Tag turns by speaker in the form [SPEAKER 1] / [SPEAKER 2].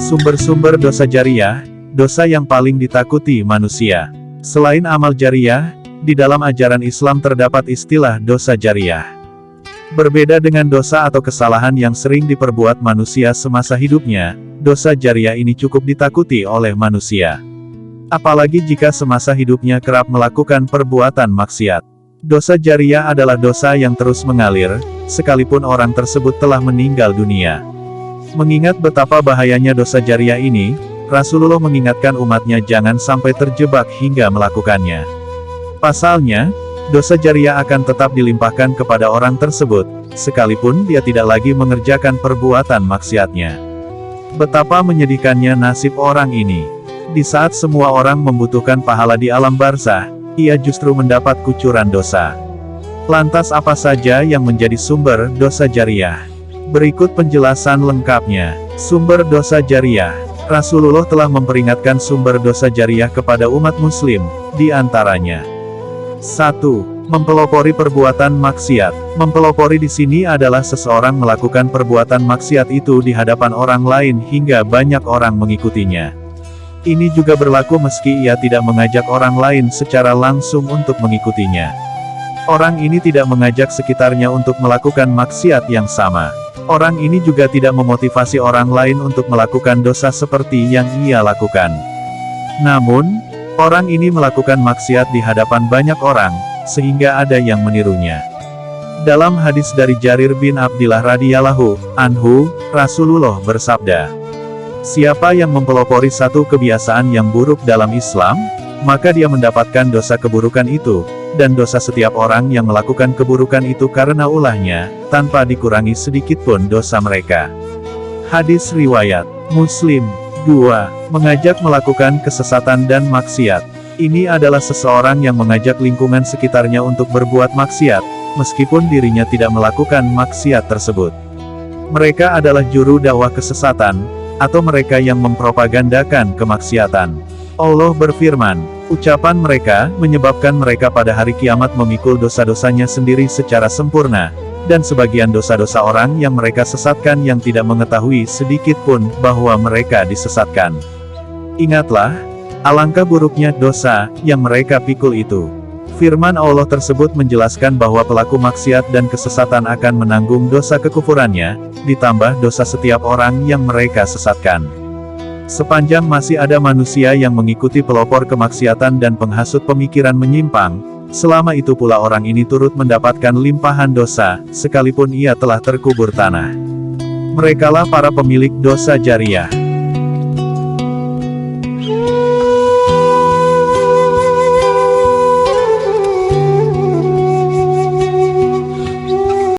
[SPEAKER 1] Sumber-sumber dosa jariyah, dosa yang paling ditakuti manusia. Selain amal jariyah, di dalam ajaran Islam terdapat istilah dosa jariyah. Berbeda dengan dosa atau kesalahan yang sering diperbuat manusia semasa hidupnya, dosa jariyah ini cukup ditakuti oleh manusia. Apalagi jika semasa hidupnya kerap melakukan perbuatan maksiat. Dosa jariyah adalah dosa yang terus mengalir, sekalipun orang tersebut telah meninggal dunia. Mengingat betapa bahayanya dosa jariyah ini, Rasulullah mengingatkan umatnya jangan sampai terjebak hingga melakukannya. Pasalnya, dosa jariyah akan tetap dilimpahkan kepada orang tersebut, sekalipun dia tidak lagi mengerjakan perbuatan maksiatnya. Betapa menyedihkannya nasib orang ini. Di saat semua orang membutuhkan pahala di alam barzah, ia justru mendapat kucuran dosa. Lantas apa saja yang menjadi sumber dosa jariyah? Berikut penjelasan lengkapnya. Sumber dosa jariyah. Rasulullah telah memperingatkan sumber dosa jariyah kepada umat muslim, di antaranya 1. Mempelopori perbuatan maksiat. Mempelopori di sini adalah seseorang melakukan perbuatan maksiat itu di hadapan orang lain hingga banyak orang mengikutinya. Ini juga berlaku meski ia tidak mengajak orang lain secara langsung untuk mengikutinya. Orang ini tidak mengajak sekitarnya untuk melakukan maksiat yang sama. Orang ini juga tidak memotivasi orang lain untuk melakukan dosa seperti yang ia lakukan. Namun, orang ini melakukan maksiat di hadapan banyak orang, sehingga ada yang menirunya. Dalam hadis dari Jarir bin Abdillah radhiyallahu anhu, Rasulullah bersabda, "Siapa yang mempelopori satu kebiasaan yang buruk dalam Islam, maka dia mendapatkan dosa keburukan itu, dan dosa setiap orang yang melakukan keburukan itu karena ulahnya, tanpa dikurangi sedikitpun dosa mereka." Hadis riwayat Muslim. 2. Mengajak melakukan kesesatan dan maksiat. Ini adalah seseorang yang mengajak lingkungan sekitarnya untuk berbuat maksiat, meskipun dirinya tidak melakukan maksiat tersebut. Mereka adalah juru dakwah kesesatan, atau mereka yang mempropagandakan kemaksiatan. Allah berfirman, ucapan mereka menyebabkan mereka pada hari kiamat memikul dosa-dosanya sendiri secara sempurna, dan sebagian dosa-dosa orang yang mereka sesatkan yang tidak mengetahui sedikit pun bahwa mereka disesatkan. Ingatlah, alangkah buruknya dosa yang mereka pikul itu. Firman Allah tersebut menjelaskan bahwa pelaku maksiat dan kesesatan akan menanggung dosa kekufurannya, ditambah dosa setiap orang yang mereka sesatkan. Sepanjang masih ada manusia yang mengikuti pelopor kemaksiatan dan penghasut pemikiran menyimpang, selama itu pula orang ini turut mendapatkan limpahan dosa, sekalipun ia telah terkubur tanah. Merekalah para pemilik dosa jariyah.